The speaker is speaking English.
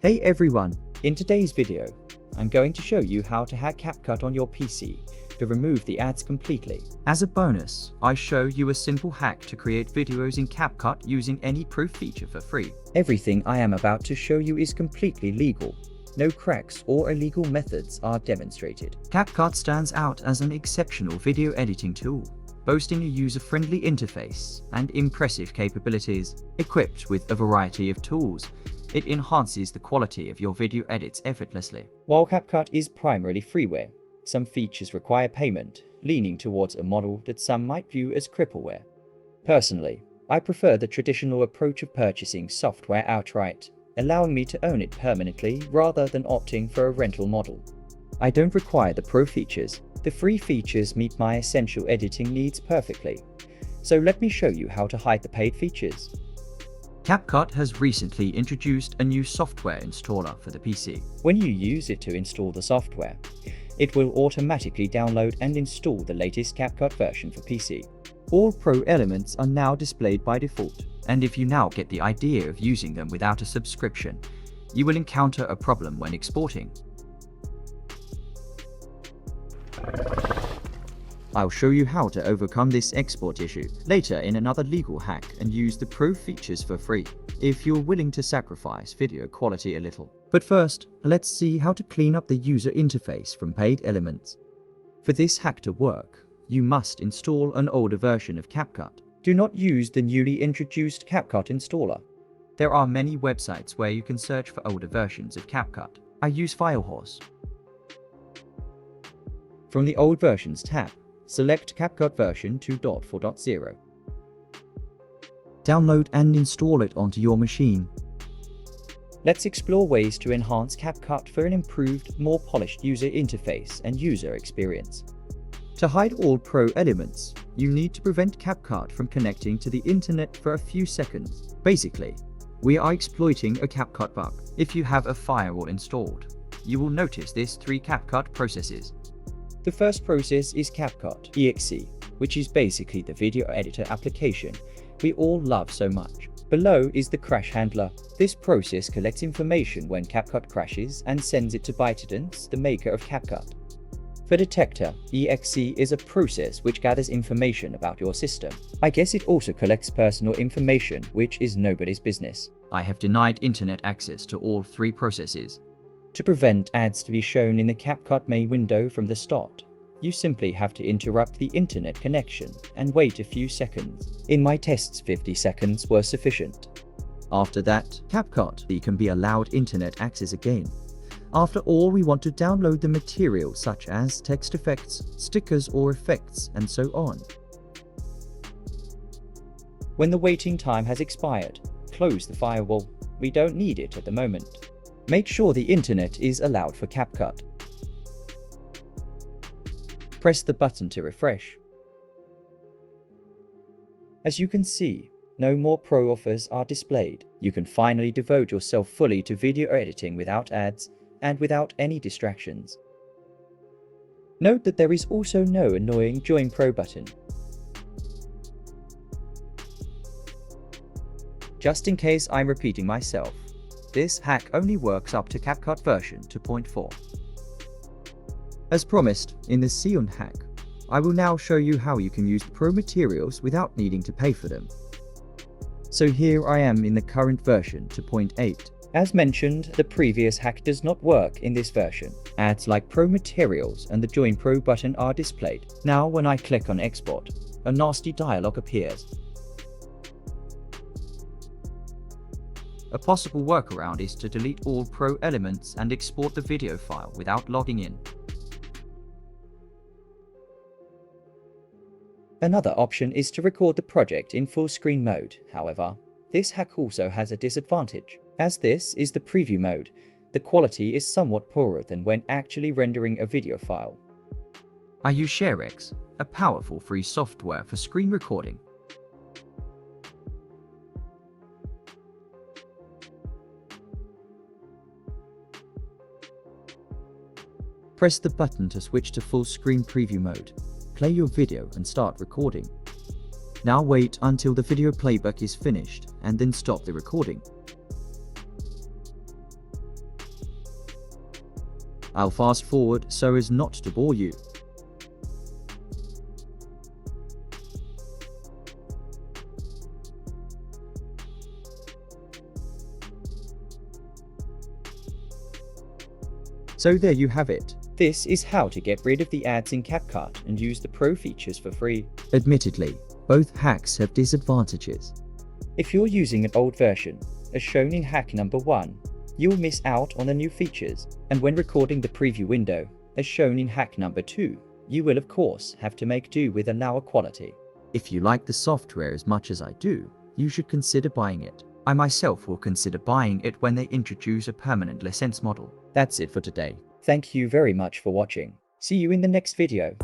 Hey everyone, in today's video, I'm going to show you how to hack CapCut on your PC to remove the ads completely. As a bonus, I show you a simple hack to create videos in CapCut using any pro feature for free. Everything I am about to show you is completely legal. No cracks or illegal methods are demonstrated. CapCut stands out as an exceptional video editing tool, boasting a user-friendly interface and impressive capabilities. Equipped with a variety of tools, it enhances the quality of your video edits effortlessly. While CapCut is primarily freeware, some features require payment, leaning towards a model that some might view as crippleware. Personally, I prefer the traditional approach of purchasing software outright, allowing me to own it permanently rather than opting for a rental model. I don't require the pro features. The free features meet my essential editing needs perfectly. So let me show you how to hide the paid features. CapCut has recently introduced a new software installer for the PC. When you use it to install the software, it will automatically download and install the latest CapCut version for PC. All Pro elements are now displayed by default, and if you now get the idea of using them without a subscription, you will encounter a problem when exporting. I'll show you how to overcome this export issue later in another legal hack and use the pro features for free, if you're willing to sacrifice video quality a little. But first, let's see how to clean up the user interface from paid elements. For this hack to work, you must install an older version of CapCut. Do not use the newly introduced CapCut installer. There are many websites where you can search for older versions of CapCut. I use FileHorse. From the Old Versions tab, select CapCut version 2.4.0. Download and install it onto your machine. Let's explore ways to enhance CapCut for an improved, more polished user interface and user experience. To hide all pro elements, you need to prevent CapCut from connecting to the internet for a few seconds. Basically, we are exploiting a CapCut bug. If you have a firewall installed, you will notice these three CapCut processes. The first process is CapCut exe, which is basically the video editor application we all love so much. Below is the crash handler. This process collects information when CapCut crashes and sends it to ByteDance, the maker of CapCut. For detector, exe is a process which gathers information about your system. I guess it also collects personal information, which is nobody's business. I have denied internet access to all three processes. To prevent ads to be shown in the CapCut main window from the start, you simply have to interrupt the internet connection and wait a few seconds. In my tests, 50 seconds were sufficient. After that, CapCut can be allowed internet access again. After all, we want to download the material such as text effects, stickers or effects, and so on. When the waiting time has expired, close the firewall. We don't need it at the moment. Make sure the internet is allowed for CapCut. Press the button to refresh. As you can see, no more pro offers are displayed. You can finally devote yourself fully to video editing without ads and without any distractions. Note that there is also no annoying Join Pro button. Just in case I'm repeating myself, this hack only works up to CapCut version 2.4. As promised, in the Sion hack, I will now show you how you can use pro materials without needing to pay for them. So here I am in the current version 2.8. As mentioned, the previous hack does not work in this version. Ads like pro materials and the Join Pro button are displayed. Now when I click on export, a nasty dialog appears. A possible workaround is to delete all pro elements and export the video file without logging in. Another option is to record the project in full screen mode. However, this hack also has a disadvantage. As this is the preview mode, the quality is somewhat poorer than when actually rendering a video file. I use ShareX, a powerful free software for screen recording. Press the button to switch to full screen preview mode. Play your video and start recording. Now wait until the video playback is finished and then stop the recording. I'll fast forward so as not to bore you. So there you have it. This is how to get rid of the ads in CapCut and use the pro features for free. Admittedly, both hacks have disadvantages. If you're using an old version, as shown in hack number 1, you'll miss out on the new features, and when recording the preview window, as shown in hack number 2, you will of course have to make do with a lower quality. If you like the software as much as I do, you should consider buying it. I myself will consider buying it when they introduce a permanent license model. That's it for today. Thank you very much for watching. See you in the next video.